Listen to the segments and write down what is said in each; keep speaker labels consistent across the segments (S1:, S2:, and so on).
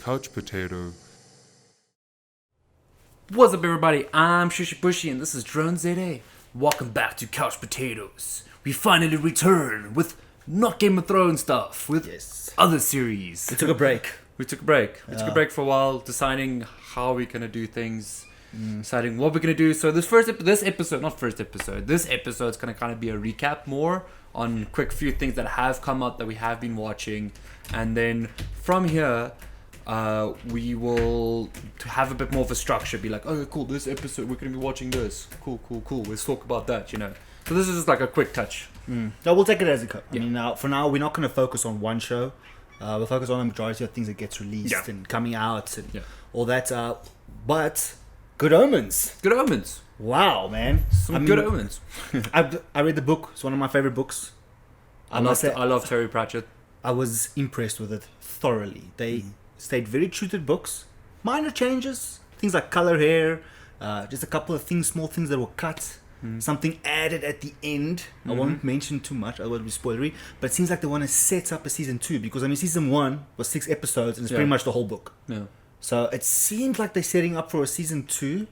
S1: Couch Potato.
S2: What's up, everybody? I'm ShushieBushie, and this is DroneZA. Welcome back to Couch Potatoes. We finally return with not Game of Thrones stuff, with other series.
S3: We took a break.
S2: We took a break. We took a break for a while, deciding how we're gonna do things, deciding what we're gonna do. So this episode is gonna kind of be a recap more on quick few things that have come out that we have been watching, and then from here. We will have a bit more of a structure. Be like, oh, cool, this episode we're going to be watching this. Cool. Let's talk about that, So this is just like a quick touch.
S3: No, we'll take it as it comes. I mean, for now, we're not going to focus on one show. We'll focus on the majority of things that gets released and coming out and all that. But Good Omens.
S2: Good Omens.
S3: Wow, man.
S2: Good Omens.
S3: I read the book. It's one of my favorite books.
S2: I love Terry Pratchett.
S3: I was impressed with it thoroughly. They stayed very true to the books. Minor changes, things like color hair, just a couple of small things that were cut. Something added at the end. I won't mention too much, otherwise it'll be spoilery. But it seems like they want to set up a season 2 because season 1 was 6 episodes and it's pretty much the whole book. Yeah. So it seems like they're setting up for a season 2,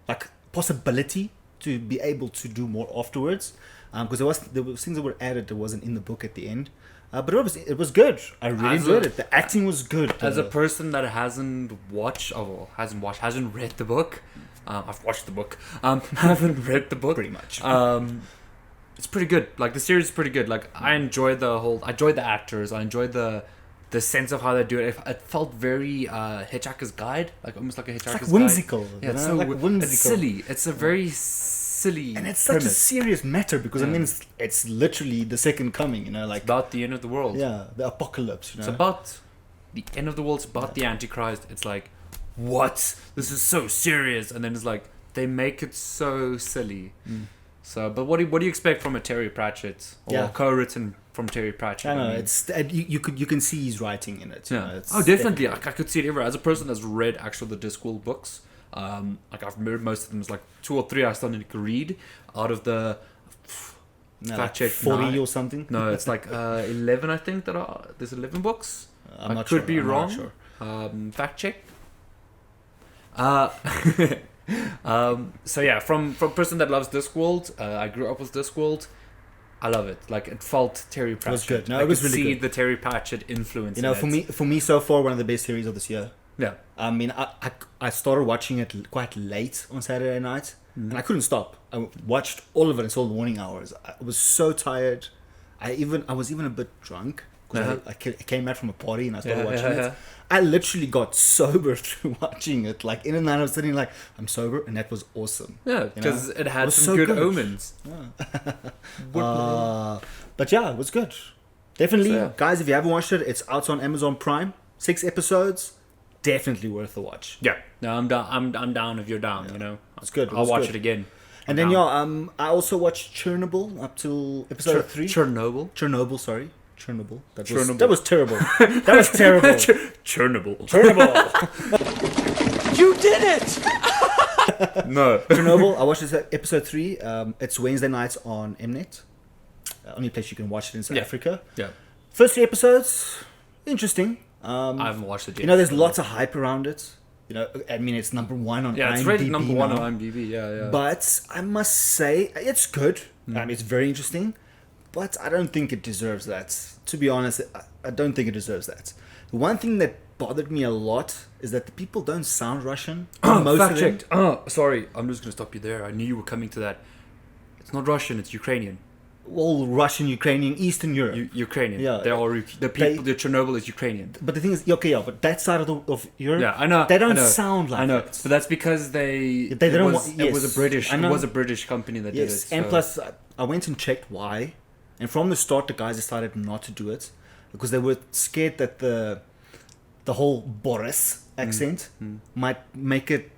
S3: like possibility to be able to do more afterwards. Because there were things that were added that wasn't in the book at the end. But it was good. I really enjoyed it. The acting was good.
S2: As a person that hasn't read the book, I've watched the book. Haven't read the book
S3: pretty much.
S2: It's pretty good. Like the series is pretty good. Like I enjoyed the actors. I enjoyed the sense of how they do it. It felt very Hitchhiker's Guide, like almost like a Hitchhiker's Guide.
S3: It's like whimsical.
S2: Yeah, it's so whimsical. It's silly. It's a very silly
S3: and it's such a serious matter because it's literally the second coming, like
S2: it's about the end of the world.
S3: Yeah, the apocalypse.
S2: It's about the end of the world. It's about the Antichrist. It's like, what? This is so serious, and then it's like they make it so silly. So, but what do you expect from a Terry Pratchett or co-written from Terry Pratchett?
S3: I know it's you can see his writing in it.
S2: Yeah. Definitely. I could see it everywhere. As a person that's read the Discworld books. Like I've read most of them. It's like 2 or 3 I still need to read out of the
S3: fact check 40 9. Or something.
S2: No, it's like 11. I think there's 11 books. I could be wrong. Sure. Fact check. So yeah, from a person that loves Discworld, I grew up with Discworld. I love it. Like it felt Terry Pratchett.
S3: It was good. No,
S2: it
S3: was
S2: really
S3: good.
S2: See the Terry Pratchett influence.
S3: For me so far, one of the best series of this year.
S2: Yeah.
S3: I started watching it quite late on Saturday night, and I couldn't stop. I watched all of it until the morning hours. I was so tired. I was even a bit drunk because I came out from a party and I started watching it. I literally got sober through watching it. Like in the night, I was sitting like, I'm sober, and that was awesome.
S2: Yeah, because it had some good omens.
S3: Yeah. But yeah, it was good. Definitely, guys. If you haven't watched it, it's out on Amazon Prime. 6 episodes. Definitely worth a watch.
S2: Yeah. No, I'm down. I'm down if you're down.
S3: It's good.
S2: I'll watch it again.
S3: And then I also watched Chernobyl up till episode 3. Chernobyl, sorry. Chernobyl. That was terrible. That was terrible.
S2: Chernobyl.
S3: You did it.
S2: No.
S3: Chernobyl. I watched this episode 3. It's Wednesday nights on Mnet. Only place you can watch it in South Africa.
S2: Yeah.
S3: First 3 episodes, interesting.
S2: I haven't watched it yet.
S3: There's lots of hype around it. It's number 1 on IMDb.
S2: Yeah, it's rated number 1 on IMDb. Yeah.
S3: But I must say, it's good. It's very interesting. But I don't think it deserves that. To be honest, I don't think it deserves that. The one thing that bothered me a lot is that the people don't sound Russian.
S2: Fact checked. Sorry. I'm just going to stop you there. I knew you were coming to that. It's not Russian. It's Ukrainian.
S3: All Russian, Ukrainian, Eastern Europe.
S2: Ukrainian. Yeah. They're all the Chernobyl is Ukrainian.
S3: But the thing is, but that side of Europe,
S2: yeah, I know.
S3: They don't sound like
S2: I know.
S3: it.
S2: But that's because it was a British company that did it. So.
S3: And plus, I went and checked why. And from the start, the guys decided not to do it because they were scared that the whole Boris accent might make it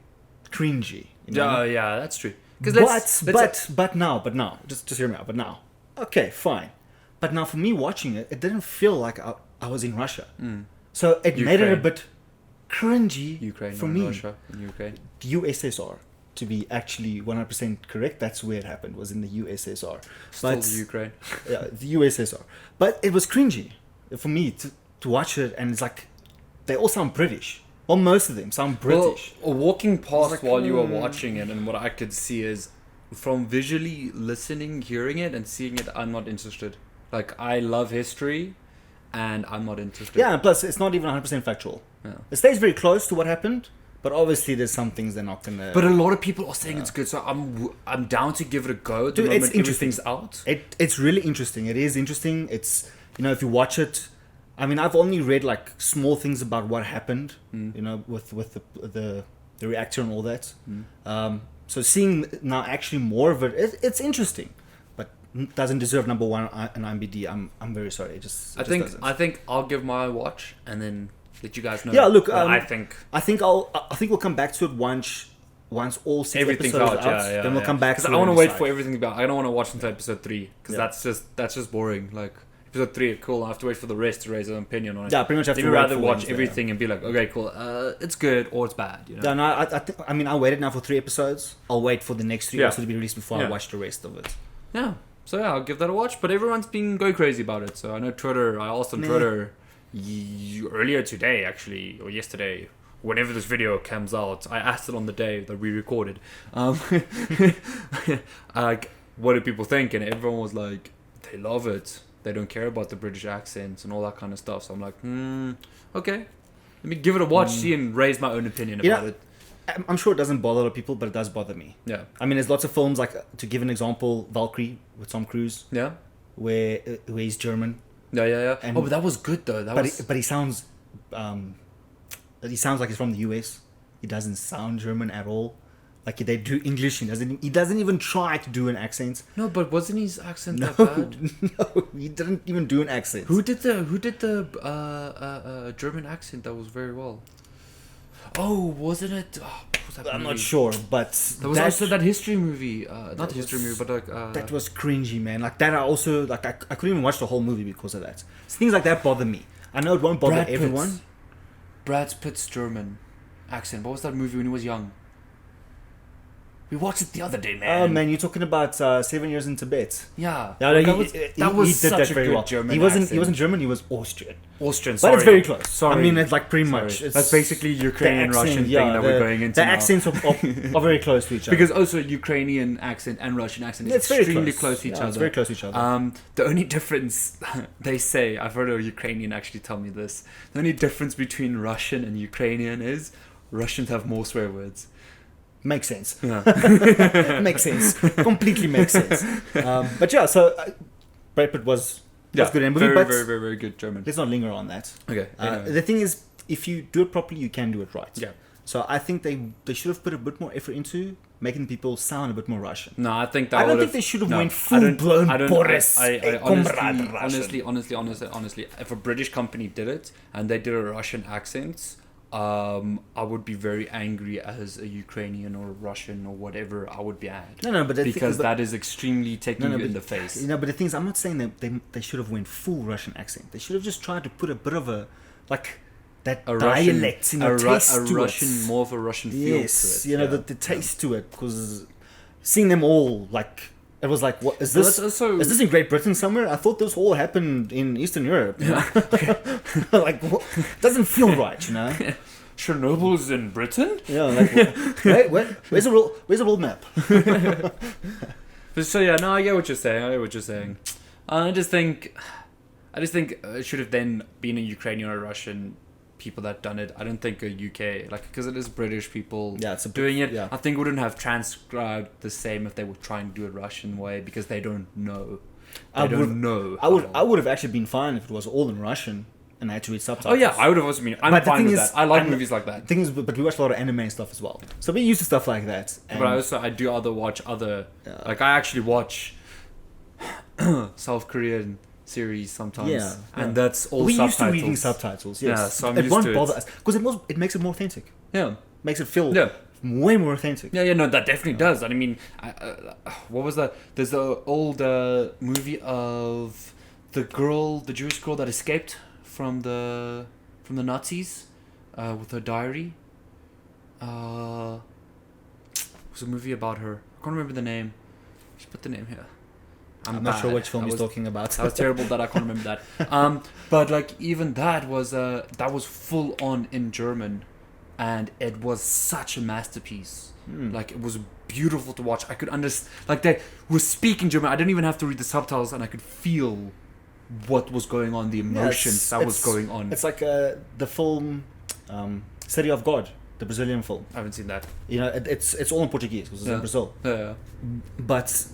S3: cringy.
S2: Yeah, that's true.
S3: But now, just hear me out. But now, okay, fine. But now, for me watching it, it didn't feel like I was in Russia. So it made it a bit cringy for me.
S2: Russia, Ukraine,
S3: the USSR. To be actually 100% correct, that's where it happened, was in the USSR.
S2: Still the Ukraine.
S3: Yeah, the USSR. But it was cringy for me to watch it, and it's like, they all sound British. Well, most of them sound British.
S2: Well, walking past
S3: like,
S2: while you were watching it, and what I could see is, from visually listening, hearing it, and seeing it, I'm not interested. Like, I love history, and I'm not interested.
S3: Yeah, and plus it's not even 100% factual.
S2: Yeah.
S3: It stays very close to what happened, but obviously there's some things they're not gonna.
S2: But a lot of people are saying it's good, so I'm down to give it a go.
S3: Dude, it's interesting.
S2: Everything's out.
S3: It's really interesting. It is interesting. It's, you know, if you watch it, I mean, I've only read like small things about what happened, you know, with the reactor and all that. So seeing now actually more of it, it's interesting, but doesn't deserve number one on IMDb. I'm very sorry. It just doesn't.
S2: I think I'll give my watch and then let you guys know.
S3: Yeah, look,
S2: what I think
S3: we'll come back to it once all 6
S2: everything's
S3: episodes
S2: out.
S3: are out. Then we'll come back.
S2: Because I want to wait for everything about. I don't want to watch until episode 3 because that's just boring. Like. Episode 3, cool. I have to wait for the rest to raise an opinion on it.
S3: Yeah, pretty much have to
S2: rather watch everything and be like, okay, cool. It's good or it's bad. You know?
S3: Yeah, no, I mean, I waited now for 3 episodes. I'll wait for the next 3 episodes to be released before I watch the rest of it.
S2: Yeah. So yeah, I'll give that a watch. But everyone's been going crazy about it. So I know Twitter. I asked on Twitter earlier today, actually, or yesterday, whenever this video comes out. I asked it on the day that we recorded. Like, what do people think? And everyone was like, they love it. They don't care about the British accents and all that kind of stuff. So I'm like, okay. Let me give it a watch, see, and raise my own opinion about it.
S3: I'm sure it doesn't bother a lot of people, but it does bother me.
S2: Yeah.
S3: I mean, there's lots of films, like, to give an example, Valkyrie with Tom Cruise.
S2: Yeah.
S3: Where he's German.
S2: Yeah.
S3: And,
S2: but that was good, though.
S3: But he sounds like he's from the US. He doesn't sound German at all. Like, they do English, he doesn't even try to do an accent.
S2: No, but wasn't his accent that bad?
S3: No, he didn't even do an accent.
S2: Who did the German accent that was very well? Oh, wasn't it? Oh, what was that
S3: I'm
S2: movie?
S3: not sure, but
S2: there was also that history movie. Not the history movie, but like
S3: that was cringy, man. Like that, I also like. I couldn't even watch the whole movie because of that. So things like that bother me. I know it won't bother everyone.
S2: Brad Pitt's German accent. What was that movie when he was young? We watched it the other day, man.
S3: Oh man, you're talking about 7 Years in Tibet.
S2: Yeah,
S3: he did that very well.
S2: German
S3: he wasn't German. He was Austrian.
S2: Sorry.
S3: But it's very close.
S2: Sorry.
S3: I mean, it's like pretty much.
S2: That's basically Ukrainian Russian thing that we're going into.
S3: The
S2: now.
S3: accents are very close to each other.
S2: Because also Ukrainian accent and Russian accent is extremely close to each other.
S3: It's very close to each other.
S2: The only difference, they say, I've heard a Ukrainian actually tell me this. The only difference between Russian and Ukrainian is Russians have more swear words.
S3: Makes sense.
S2: Yeah.
S3: Makes sense. Completely makes sense. But yeah, so Brad Pitt was good in the movie.
S2: Very good German.
S3: Let's not linger on that.
S2: Okay. Anyway.
S3: The thing is, if you do it properly, you can do it right.
S2: Yeah.
S3: So I think they should have put a bit more effort into making people sound a bit more Russian.
S2: No, I think that
S3: I don't think they should have went full-blown Boris.
S2: Honestly, if a British company did it and they did a Russian accent, I would be very angry as a Ukrainian or Russian or whatever. I would be angry.
S3: No, but
S2: that is extremely taking you in the face.
S3: You know, but the thing is, I'm not saying that they should have went full Russian accent. They should have just tried to put a bit of a dialect, taste to
S2: Russian,
S3: it.
S2: more of a Russian feel to it.
S3: Yes, you know, the taste to it, because seeing them all like. It was like, what is this? Is this in Great Britain somewhere? I thought this all happened in Eastern Europe. You know? Like, what? Doesn't feel right, you know.
S2: Chernobyl's in Britain.
S3: Yeah, like, where's the world map?
S2: So yeah, no, I get what you're saying. I just think it should have then been a Ukrainian or a Russian people that done it. I don't think a UK, like, because it is British people doing it.
S3: Yeah.
S2: I think wouldn't have transcribed the same if they would try and do it Russian way, because they don't know. I
S3: would have actually been fine if it was all in Russian and I had to read subtitles.
S2: Oh yeah, I would have also been. I'm fine with that. I like movies like that.
S3: The thing is, but we watch a lot of anime and stuff as well, so we're used to stuff like that.
S2: But I do watch other. Like, I actually watch South Korean series sometimes, and that's all
S3: we're
S2: subtitles.
S3: Used to reading subtitles. Yes.
S2: Yeah, so I'm
S3: it
S2: used
S3: won't
S2: to
S3: bother us because it makes it more authentic.
S2: Yeah,
S3: makes it feel way more authentic.
S2: Yeah, no, that definitely does. I mean, what was that? There's the old movie of the Jewish girl that escaped from the Nazis with her diary. It was a movie about her. I can't remember the name. Just put the name here.
S3: I'm not sure which film he's talking about.
S2: That was terrible that I can't remember that. But like, even that was full on in German. and it was such a masterpiece. Like, it was beautiful to watch. I could understand, like, they were speaking German. I didn't even have to read the subtitles, and I could feel what was going on, the emotions that was going on.
S3: It's like the film City of God, the Brazilian film.
S2: I haven't seen that.
S3: You know, it's all in Portuguese because it's in Brazil.
S2: Yeah.
S3: But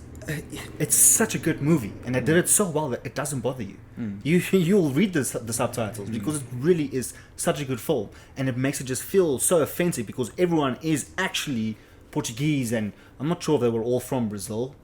S3: it's such a good movie, and they did it so well that it doesn't bother you. You'll read the subtitles because it really is such a good film, and it makes it just feel so offensive because everyone is actually Portuguese, and I'm not sure if they were all from Brazil,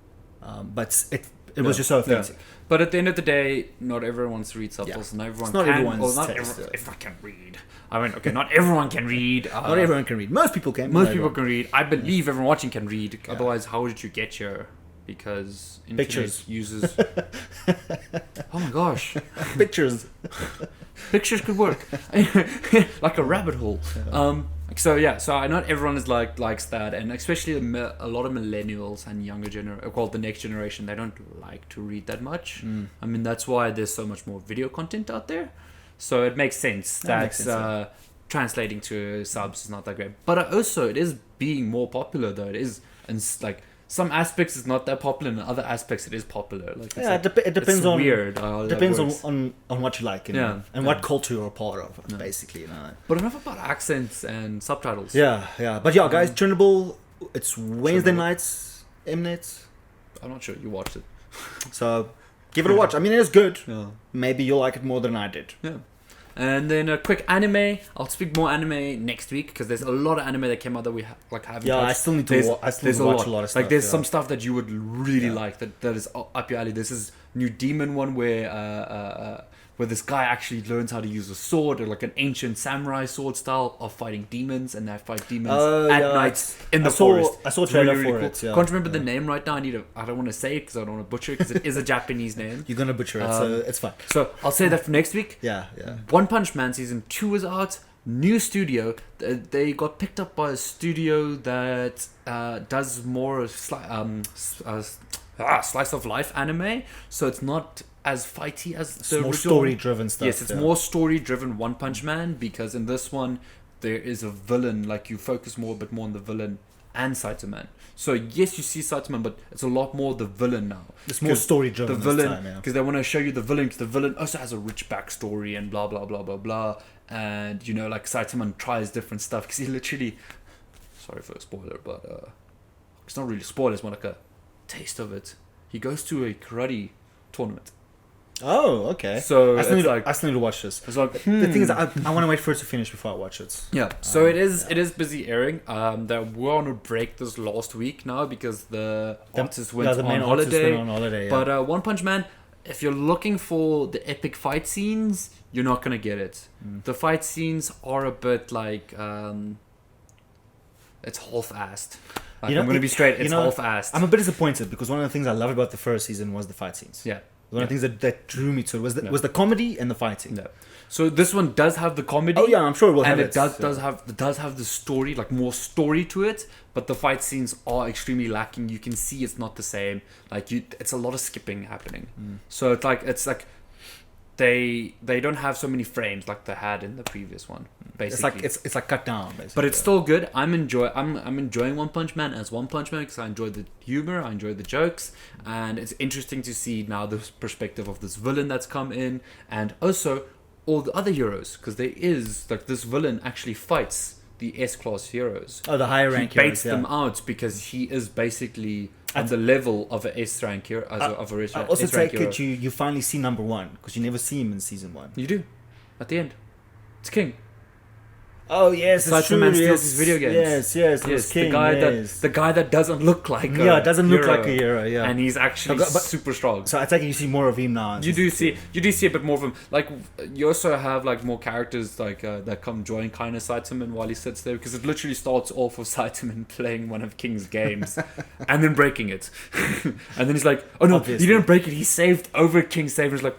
S3: but it was just so offensive.
S2: Yeah. But at the end of the day, not everyone wants to read subtitles, and everyone
S3: not
S2: can.
S3: Everyone's
S2: not
S3: taste,
S2: everyone, if I can read. I mean, okay, not everyone can read.
S3: Not everyone can read. Most people can.
S2: Most people can read. I believe everyone watching can read. Yeah. Otherwise, how would you get here? Because internet
S3: pictures
S2: uses. Oh my gosh,
S3: pictures.
S2: Pictures could work like a rabbit hole. Yeah. So not everyone is likes that, and especially a lot of millennials and younger the next generation, they don't like to read that much. I mean, that's why there's so much more video content out there. So it makes sense that translating to subs is not that great. But also, it is being more popular though. It is, and like some aspects it's not that popular, and in other aspects it is popular. Like,
S3: it depends on
S2: weird.
S3: Depends on what you like and what culture you're a part of, basically. You know.
S2: But enough about accents and subtitles.
S3: Yeah. But yeah, guys, Chernobyl. It's Wednesday nights, Mnet.
S2: I'm not sure you watched it,
S3: so give it a watch. I mean, it's good. Yeah. Maybe you'll like it more than I did.
S2: Yeah. And then a quick anime. I'll speak more anime next week because there's a lot of anime that came out that we haven't.
S3: Yeah, touched. I still need to watch a lot of stuff.
S2: Like there's some stuff that you would really like that is up your alley. This is new demon one where this guy actually learns how to use a sword, or like an ancient samurai sword style of fighting demons, and they fight demons at night in the forest.
S3: I saw a trailer for it.
S2: Yeah. Can't remember the name right now. I don't want to say it because I don't want to butcher it because it is a Japanese name.
S3: You're gonna butcher it, so it's fine.
S2: So I'll say that for next week.
S3: Yeah.
S2: One Punch Man season 2 is out. New studio. They got picked up by a studio that does more slice of life anime. So it's not as fighty as the
S3: more story-driven stuff.
S2: Yes, it's more story-driven One Punch Man, because in this one there is a villain. Like, you focus a bit more on the villain and Saitama. So yes, you see Saitama, but it's a lot more the villain now.
S3: It's more story-driven.
S2: The villain, because they want to show you the villain. Because the villain also has a rich backstory and blah blah blah blah blah. And like Saitama tries different stuff because he literally. Sorry for a spoiler, but it's not really a spoiler. It's more like a taste of it. He goes to a karate tournament.
S3: Oh, okay.
S2: So
S3: I still need to watch this.
S2: It's like,
S3: the thing is, I want to wait for it to finish before I watch it.
S2: Yeah. So it is busy airing. That we're on a break this last week now because the artist went on holiday. But One Punch Man, if you're looking for the epic fight scenes, you're not gonna get it. The fight scenes are a bit like it's half-assed. Like, I'm gonna be straight. It's half-assed.
S3: I'm a bit disappointed because one of the things I loved about the first season was the fight scenes.
S2: Yeah.
S3: One of the things that drew me to it was the comedy and the fighting.
S2: No. So this one does have the comedy.
S3: Oh yeah, I'm sure it will have it.
S2: And it does have the story, like more story to it, but the fight scenes are extremely lacking. You can see it's not the same. Like it's a lot of skipping happening. So it's like they don't have so many frames like they had in the previous one. Basically,
S3: it's like cut down. Basically,
S2: but it's still good. I'm enjoying One Punch Man as One Punch Man because I enjoy the humor, I enjoy the jokes, and it's interesting to see now the perspective of this villain that's come in, and also all the other heroes, because there is like this villain actually fights the S-class heroes.
S3: Oh, the higher rank
S2: heroes. He baits them out because he is basically at the level of an S-rank hero. I
S3: also take it you finally see number 1 because you never see him in season 1.
S2: You do, at the end. It's King.
S3: Oh yes, it's true.
S2: Man steals his video games.
S3: Yes. King,
S2: the guy that doesn't look like
S3: look like a hero. Yeah,
S2: and he's actually super strong.
S3: So I take it you see more of him now.
S2: You do see a bit more of him. Like you also have like more characters like that come join kind of Saitama while he sits there, because it literally starts off with Saitama playing one of King's games and then breaking it, and then he's like, oh no, obviously. He didn't break it. He saved over King's save. He's like,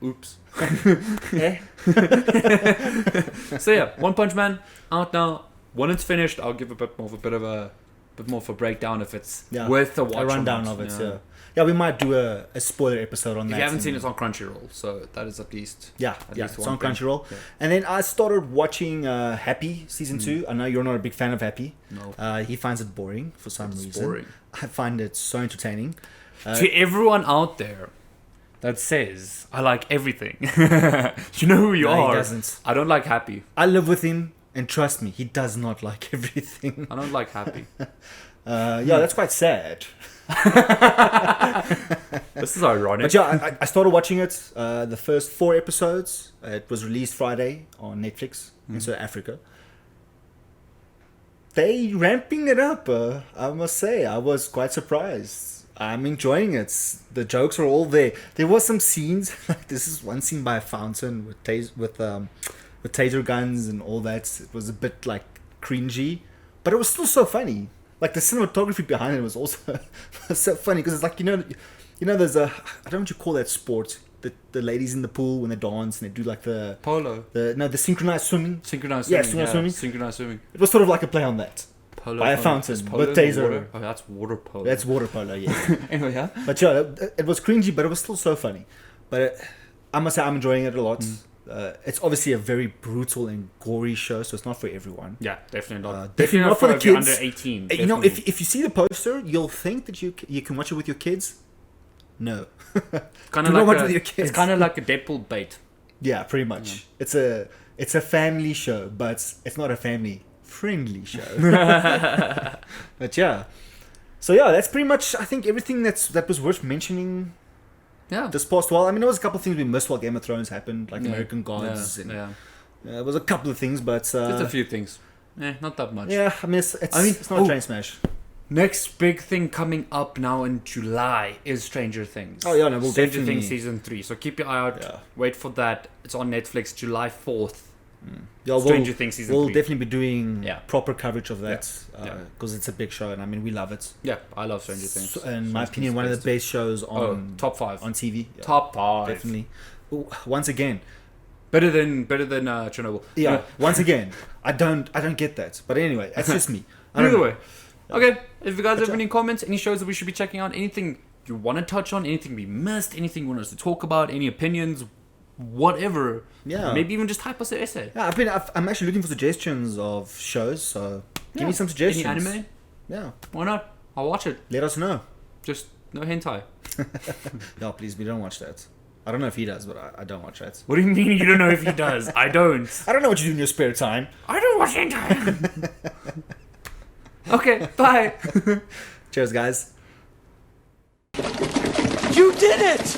S2: oops. So yeah, One Punch Man out now. When it's finished, I'll give a bit of a bit more of a breakdown if it's
S3: Yeah.
S2: worth the watch.
S3: A rundown of it. Yeah, we might do a spoiler episode on that.
S2: If you haven't seen it, it's on Crunchyroll, so that is at least
S3: it's
S2: one
S3: on
S2: thing.
S3: Crunchyroll.
S2: Yeah.
S3: And then I started watching Happy season 2. I know you're not a big fan of Happy.
S2: No,
S3: He finds it boring for some reason.
S2: boring.
S3: I find it so entertaining.
S2: To everyone out there that says I like everything, you know who you
S3: No,
S2: are.
S3: he doesn't.
S2: I don't like Happy.
S3: I live with him, and trust me, he does not like everything.
S2: I don't like Happy.
S3: That's quite sad.
S2: This is ironic.
S3: But yeah, I started watching it. The first 4 episodes. It was released Friday on Netflix in South Africa. They ramping it up. I must say, I was quite surprised. I'm enjoying it. The jokes are all there. There was some scenes. This is one scene by a fountain with taser guns and all that. It was a bit like cringy, but it was still so funny. Like the cinematography behind it was also so funny because it's like there's a, I don't know what you call that sport. The ladies in the pool when they dance and they do like the
S2: Polo.
S3: the synchronized swimming.
S2: Synchronized
S3: Yeah,
S2: swimming.
S3: synchronized swimming.
S2: Synchronized swimming.
S3: It was sort of like a play on that.
S2: Polo
S3: By a
S2: polo.
S3: fountain
S2: Is polo
S3: with
S2: in the
S3: taser.
S2: water? Oh, that's water polo.
S3: That's water polo, yeah.
S2: Anyway, yeah.
S3: But yeah, it was cringy, but it was still so funny. But I must say, I'm enjoying it a lot. It's obviously a very brutal and gory show, so it's not for everyone.
S2: Yeah, definitely not.
S3: Definitely not for the
S2: if you're
S3: kids.
S2: under 18.
S3: You know,
S2: definitely.
S3: if you see the poster, you'll think that you can watch it with your kids. No.
S2: Kind
S3: do
S2: of
S3: not watch
S2: like
S3: with your kids.
S2: It's kind of like a Deadpool bait.
S3: Yeah, pretty much. It's a family show, but it's not a family friendly show. But yeah. So yeah, that's pretty much I think everything that was worth mentioning
S2: Yeah.
S3: this past while. I mean, there was a couple of things we missed while Game of Thrones happened, like
S2: Yeah.
S3: American Gods.
S2: Yeah.
S3: And, there was a couple of things, but
S2: Just a few things. Not that much.
S3: yeah, I mean, it's not a train smash.
S2: Next big thing coming up now in July is Stranger Things.
S3: Oh, yeah, no, we'll
S2: Stranger
S3: definitely-
S2: Things season 3. So keep your eye out.
S3: Yeah.
S2: Wait for that. It's on Netflix July 4th.
S3: Yeah,
S2: Stranger Things season
S3: we'll
S2: 3.
S3: definitely be doing
S2: Yeah.
S3: proper coverage of that
S2: Yeah.
S3: because it's a big show, and I mean, we love it.
S2: Yeah, I love Stranger Things.
S3: So, in my opinion, one of the best shows on
S2: top 5.
S3: on TV. Yeah,
S2: Top 5.
S3: definitely. Ooh, once again,
S2: Better than Chernobyl.
S3: yeah. Once again, I don't get that. But anyway, that's just me. I don't
S2: Either
S3: know.
S2: way. Okay, if you guys have any comments, any shows that we should be checking out, anything you want to touch on, anything we missed, anything you want us to talk about, any opinions, whatever.
S3: Yeah.
S2: Maybe even just type us an essay.
S3: Yeah, I'm actually looking for suggestions of shows. So give me some suggestions.
S2: Any anime?
S3: Yeah,
S2: Why not? I'll watch it.
S3: let us know.
S2: Just no hentai.
S3: No, please, we don't watch that. I don't know if he does, but I don't watch that.
S2: What do you mean you don't know if he does? I don't.
S3: I don't know what you do in your spare time.
S2: I don't watch hentai. Okay, bye.
S3: Cheers, guys.
S1: You did it!